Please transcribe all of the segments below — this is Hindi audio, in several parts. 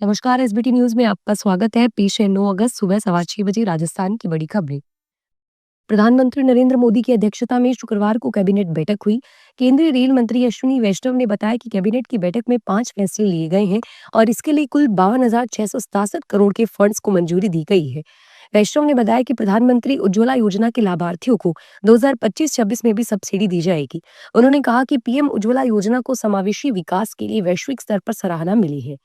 नमस्कार। एसबीटी न्यूज में आपका स्वागत है। पेश है 9 अगस्त सुबह 6:15 राजस्थान की बड़ी खबरें। प्रधानमंत्री नरेंद्र मोदी की अध्यक्षता में शुक्रवार को कैबिनेट बैठक हुई। केंद्रीय रेल मंत्री अश्विनी वैष्णव ने बताया कि कैबिनेट की बैठक में 5 फैसले लिए गए हैं और इसके लिए कुल 52,667 करोड़ के फंड्स को मंजूरी दी गई है। वैष्णव ने बताया कि प्रधानमंत्री उज्ज्वला योजना के लाभार्थियों को 2025-26 में भी सब्सिडी दी जाएगी। उन्होंने कहा कि पीएम उज्ज्वला योजना को समावेशी विकास के लिए वैश्विक स्तर पर सराहना मिली है।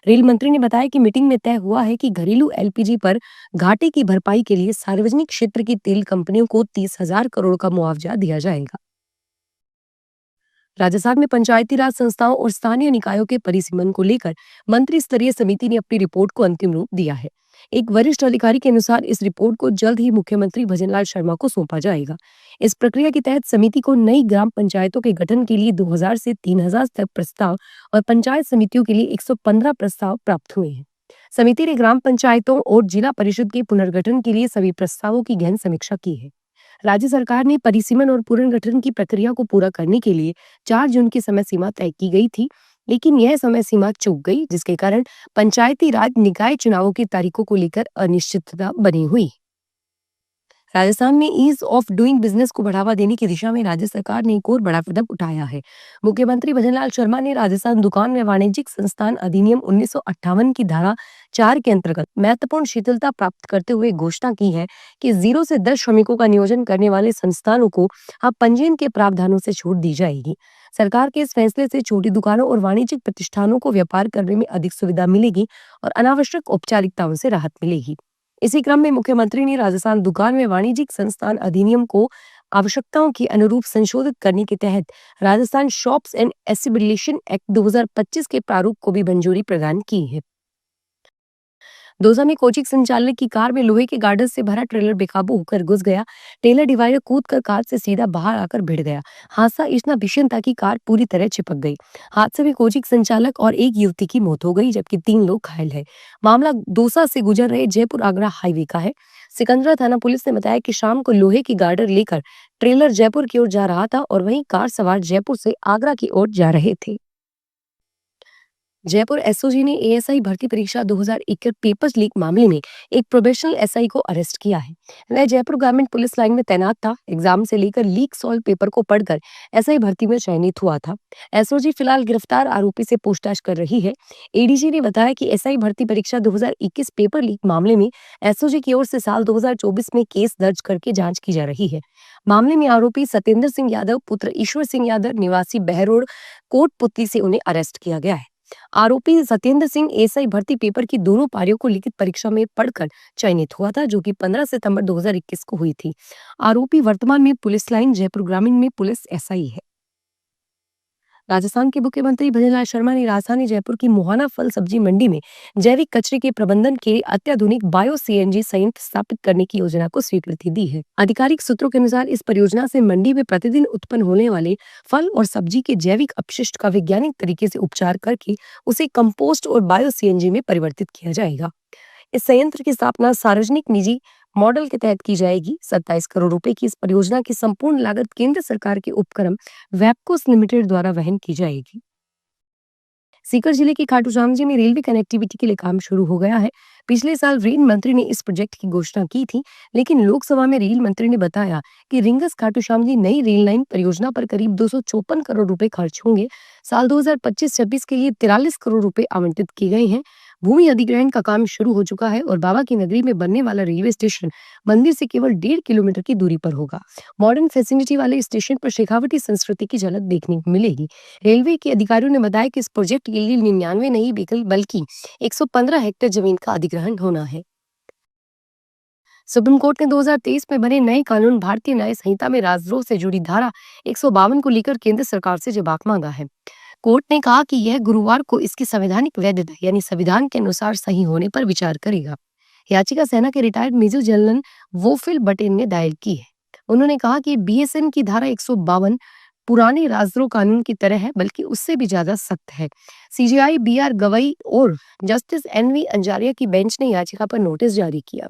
रेल मंत्री ने बताया कि मीटिंग में तय हुआ है कि घरेलू एलपीजी पर घाटे की भरपाई के लिए सार्वजनिक क्षेत्र की तेल कंपनियों को 30,000 करोड़ का मुआवजा दिया जाएगा। राजस्थान में पंचायती राज संस्थाओं और स्थानीय निकायों के परिसीमन को लेकर मंत्री स्तरीय समिति ने अपनी रिपोर्ट को अंतिम रूप दिया है। एक वरिष्ठ अधिकारी के अनुसार इस रिपोर्ट को जल्द ही मुख्यमंत्री भजनलाल शर्मा को सौंपा जाएगा। इस प्रक्रिया के तहत समिति को नई ग्राम पंचायतों के गठन के लिए 2000 से 3000 तक प्रस्ताव और पंचायत समितियों के लिए 115 प्रस्ताव प्राप्त हुए हैं। समिति ने ग्राम पंचायतों और जिला परिषद के पुनर्गठन के लिए सभी प्रस्तावों की गहन समीक्षा की है। राज्य सरकार ने परिसीमन और पुनर्गठन की प्रक्रिया को पूरा करने के लिए 4 जून की समय सीमा तय की गई थी, लेकिन यह समय सीमा चूक गई, जिसके कारण पंचायती राज निकाय चुनावों की तारीखों को लेकर अनिश्चितता बनी हुई। राजस्थान में ईज ऑफ डूइंग बिजनेस को बढ़ावा देने की दिशा में राज्य सरकार ने एक और बड़ा कदम उठाया है। मुख्यमंत्री भजनलाल शर्मा ने राजस्थान दुकान में वाणिज्यिक संस्थान अधिनियम 1958 की धारा 4 के अंतर्गत महत्वपूर्ण शिथिलता प्राप्त करते हुए घोषणा की है कि 0 से 10 श्रमिकों का नियोजन करने वाले संस्थानों को अब पंजीयन के प्रावधानों से छूट दी जाएगी। सरकार के इस फैसले से छोटी दुकानों और वाणिज्यिक प्रतिष्ठानों को व्यापार करने में अधिक सुविधा मिलेगी और अनावश्यक औपचारिकताओं से राहत मिलेगी। इसी क्रम में मुख्यमंत्री ने राजस्थान दुकान में वाणिज्यिक संस्थान अधिनियम को आवश्यकताओं के अनुरूप संशोधित करने के तहत Rajasthan shops and establishment act 2025 के प्रारूप को भी मंजूरी प्रदान की है। दौसा में कोचिंग संचालक की कार में लोहे के गार्डर से भरा ट्रेलर बेकाबू होकर घुस गया। ट्रेलर डिवाइडर कूदकर कार से सीधा बाहर आकर भिड़ गया। हादसा इतना भीषण था कि कार पूरी तरह चिपक गई। हादसे में कोचिंग संचालक और एक युवती की मौत हो गई, जबकि 3 लोग घायल हैं। मामला दौसा से गुजर रहे जयपुर आगरा हाईवे का है। सिकंदरा थाना पुलिस ने बताया कि शाम को लोहे की गार्डर लेकर ट्रेलर जयपुर की ओर जा रहा था और वहीं कार सवार जयपुर से आगरा की ओर जा रहे थे। जयपुर एसओजी ने एएसआई भर्ती परीक्षा 2021 पेपर्स लीक मामले में एक प्रोबेशनल एसआई को अरेस्ट किया है। वह जयपुर गारमेंट पुलिस लाइन में तैनात था। एग्जाम से लेकर लीक सॉल्व पेपर को पढ़कर एसआई भर्ती में चयनित हुआ था। एसओजी फिलहाल गिरफ्तार आरोपी से पूछताछ कर रही है। एडीजी ने बताया कि एसआई भर्ती परीक्षा 2021 पेपर लीक मामले में एसओजी की ओर से साल 2024 में केस दर्ज करके जांच की जा रही है। मामले में आरोपी सत्येंद्र सिंह यादव पुत्र ईश्वर सिंह यादव निवासी बहरोड कोटपुतली से उन्हें अरेस्ट किया गया है। आरोपी सत्येंद्र सिंह एसआई भर्ती पेपर की दोनों पारियों को लिखित परीक्षा में पढ़कर चयनित हुआ था, जो कि 15 सितंबर 2021 को हुई थी। आरोपी वर्तमान में पुलिस लाइन जयपुर ग्रामीण में पुलिस एसआई है। राजस्थान के मुख्यमंत्री भजनलाल शर्मा ने राजधानी जयपुर की मुहाना फल सब्जी मंडी में जैविक कचरे के प्रबंधन के लिए अत्याधुनिक बायो सीएनजी संयंत्र स्थापित करने की योजना को स्वीकृति दी है। आधिकारिक सूत्रों के अनुसार इस परियोजना से मंडी में प्रतिदिन उत्पन्न होने वाले फल और सब्जी के जैविक अपशिष्ट का वैज्ञानिक तरीके से उपचार करके उसे कंपोस्ट और बायो सीएनजी में परिवर्तित किया जाएगा। इस संयंत्र की स्थापना सार्वजनिक निजी मॉडल के तहत की जाएगी। 27 करोड़ रुपए की इस परियोजना की संपूर्ण लागत केंद्र सरकार के उपक्रम वैपकोस लिमिटेड द्वारा वहन की जाएगी। सीकर जिले के खाटू श्याम जी में रेलवे कनेक्टिविटी के लिए काम शुरू हो गया है। पिछले साल रेल मंत्री ने इस प्रोजेक्ट की घोषणा की थी, लेकिन लोकसभा में रेल मंत्री ने बताया कि रिंगस खाटू श्याम जी नई रेल लाइन परियोजना पर करीब 254 करोड़ रुपए खर्च होंगे। साल 2025-26 के लिए 43 करोड़ रुपए आवंटित किए गए हैं। भूमि अधिग्रहण का काम शुरू हो चुका है और बाबा की नगरी में बनने वाला रेलवे स्टेशन मंदिर से केवल 1.5 किलोमीटर की दूरी पर होगा। मॉडर्न फैसिलिटी वाले स्टेशन पर शेखावटी संस्कृति की झलक देखने को मिलेगी। रेलवे के अधिकारियों ने बताया कि इस प्रोजेक्ट के लिए 99 नहीं बल्कि 115 हेक्टेयर जमीन का अधिग्रहण होना है। सुप्रीम कोर्ट ने 2023 में बने नए कानून भारतीय न्याय संहिता में राजद्रोह से जुड़ी धारा 152 को लेकर केंद्र सरकार से जवाब मांगा है। कोर्ट ने कहा कि यह गुरुवार को इसकी संवैधानिक वैधता यानी संविधान के अनुसार सही होने पर विचार करेगा। याचिका सेना के रिटायर्ड मेजर जनरल वोफिल बटेन ने दायर की है। उन्होंने कहा कि बीएसएन की धारा 152 पुराने राजद्रोह कानून की तरह है, बल्कि उससे भी ज्यादा सख्त है। सीजेआई बीआर गवई और जस्टिस एनवी अंजारिया की बेंच ने याचिका पर नोटिस जारी किया।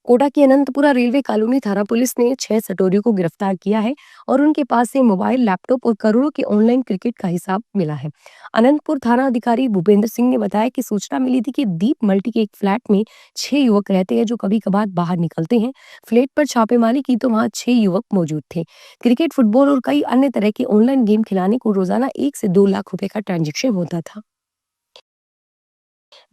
कोटा की अनंतपुरा रेलवे कॉलोनी थाना पुलिस ने 6 सटोरियों को गिरफ्तार किया है और उनके पास से मोबाइल, लैपटॉप और करोड़ों के ऑनलाइन क्रिकेट का हिसाब मिला है। अनंतपुर थाना अधिकारी भूपेंद्र सिंह ने बताया कि सूचना मिली थी कि दीप मल्टी के एक फ्लैट में 6 युवक रहते हैं जो कभी कभार बाहर निकलते हैं। फ्लैट पर छापेमारी की तो वहां 6 युवक मौजूद थे। क्रिकेट, फुटबॉल और कई अन्य तरह के ऑनलाइन गेम खिलाने को रोजाना 1 से 2 लाख रुपए का ट्रांजेक्शन होता था।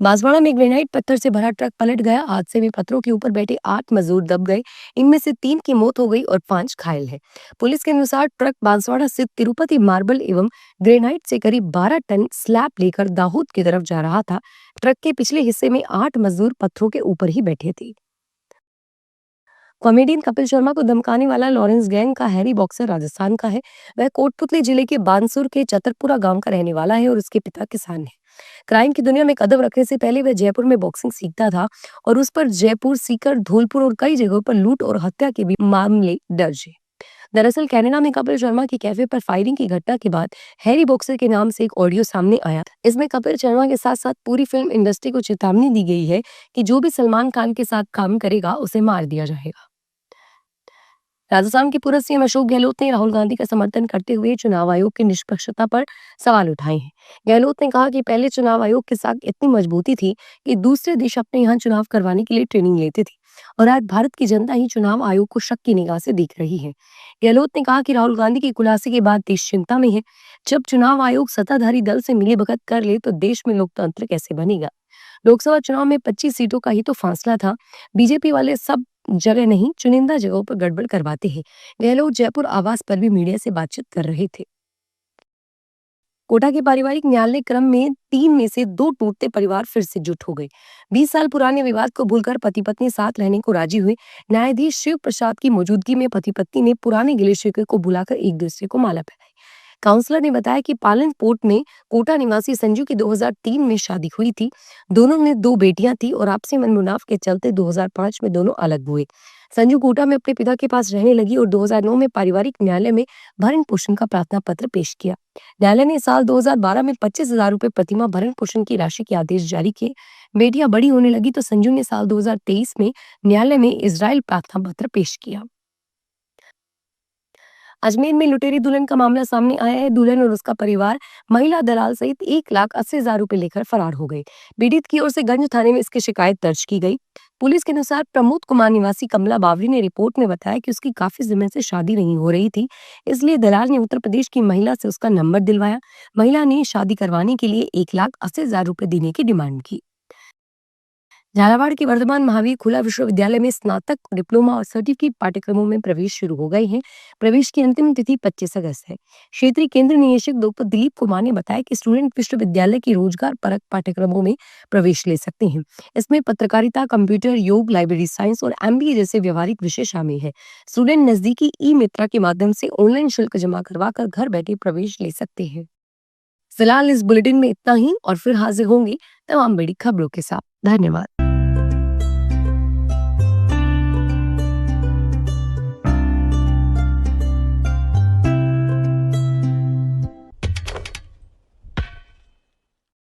बांसवाड़ा में ग्रेनाइट पत्थर से भरा ट्रक पलट गया। हादसे में पत्थरों के ऊपर बैठे 8 मजदूर दब गए। इनमें से 3 की मौत हो गई और 5 घायल हैं। पुलिस के अनुसार ट्रक बांसवाड़ा से तिरुपति मार्बल एवं ग्रेनाइट से करीब 12 टन स्लैब लेकर दाहोद की तरफ जा रहा था। ट्रक के पिछले हिस्से में 8 मजदूर पत्थरों के ऊपर ही बैठे थे। कॉमेडियन कपिल शर्मा को धमकाने वाला लॉरेंस गैंग का हैरी बॉक्सर राजस्थान का है। वह कोटपुतली जिले के बानसूर के चतरपुरा गांव का रहने वाला है और उसके पिता किसान हैं। क्राइम की दुनिया में कदम रखने से पहले वह जयपुर में बॉक्सिंग सीखता था और उस पर जयपुर, सीकर, धौलपुर और कई जगहों पर लूट और हत्या के भी मामले दर्ज है। दरअसल कनाडा में कपिल शर्मा की कैफे पर फायरिंग की घटना के बाद हैरी बॉक्सर के नाम से एक ऑडियो सामने आया। इसमें कपिल शर्मा के साथ साथ पूरी फिल्म इंडस्ट्री को चेतावनी दी गई है कि जो भी सलमान खान के साथ काम करेगा उसे मार दिया जाएगा। राजस्थान के पूर्व सीएम अशोक गहलोत ने राहुल गांधी का समर्थन करते हुए चुनाव आयोग की निष्पक्षता पर सवाल उठाए हैं। गहलोत ने कहा कि पहले चुनाव आयोग के साथ इतनी मजबूती थी कि दूसरे देश अपने यहाँ चुनाव करवाने के लिए ट्रेनिंग लेते थे और आज भारत की जनता ही चुनाव आयोग को शक की निगाह से देख रही है। गहलोत ने कहा कि राहुल गांधी की खुलासे के बाद देश चिंता में है। जब चुनाव आयोग सत्ताधारी दल से मिलीभगत कर ले तो देश में लोकतंत्र कैसे बनेगा। लोकसभा चुनाव में 25 सीटों का ही तो फासला था। बीजेपी वाले सब जगह नहीं, चुनिंदा जगहों पर गड़बड़ करवाते हैं। गहलोत जयपुर आवास पर भी मीडिया से बातचीत कर रहे थे। कोटा के पारिवारिक न्यायालय क्रम में 3 में से 2 टूटते परिवार फिर से जुट हो गए। 20 साल पुराने विवाद को भूलकर पति पत्नी साथ रहने को राजी हुए। न्यायाधीश शिव प्रसाद की मौजूदगी में पति पत्नी ने पुराने गिले शिकवे को भुलाकर एक दूसरे को माला पहनाई। काउंसलर ने बताया कि पालनपोर्ट में कोटा निवासी संजू की 2003 में शादी हुई थी। दोनों ने 2 बेटियां थी और आपसी मनमुटाव के चलते 2005 में दोनों अलग हुए। संजू कोटा में अपने पिता के पास रहने लगी और 2009 में पारिवारिक न्यायालय में भरण पोषण का प्रार्थना पत्र पेश किया। न्यायालय ने साल 2012 में 25,000 रुपए प्रतिमाह भरण पोषण की राशि के आदेश जारी किए। बेटियां बड़ी होने लगी तो संजू ने साल 2023 में न्यायालय में इजराइल प्रार्थना पत्र पेश किया। अजमेर में लुटेरी दुल्हन का मामला सामने आया है। दुल्हन और उसका परिवार महिला दलाल सहित 1,80,000 रुपए लेकर फरार हो गए। पीड़ित की ओर से गंज थाने में इसकी शिकायत दर्ज की गई। पुलिस के अनुसार प्रमोद कुमार निवासी कमला बावरी ने रिपोर्ट में बताया कि उसकी काफी समय से शादी नहीं हो रही थी, इसलिए दलाल ने उत्तर प्रदेश की महिला से उसका नंबर दिलवाया। महिला ने शादी करवाने के लिए 1,80,000 रुपए देने की डिमांड की। झालावाड़ के वर्धमान महावीर खुला विश्वविद्यालय में स्नातक, डिप्लोमा और सर्टिफिकेट पाठ्यक्रमों में प्रवेश शुरू हो गए हैं। प्रवेश की अंतिम तिथि 25 अगस्त है। क्षेत्रीय केंद्र निदेशक डॉक्टर दिलीप कुमार ने बताया कि स्टूडेंट विश्वविद्यालय की रोजगार परक पाठ्यक्रमों में प्रवेश ले सकते हैं। इसमें पत्रकारिता, कंप्यूटर, योग, लाइब्रेरी साइंस और MBA जैसे व्यवहारिक विषय शामिल है। स्टूडेंट नजदीकी ई-मित्रा के माध्यम से ऑनलाइन शुल्क जमा करवा कर घर बैठे प्रवेश ले सकते हैं। फिलहाल इस बुलेटिन में इतना ही और फिर हाजिर होंगे तमाम बड़ी खबरों के साथ। धन्यवाद।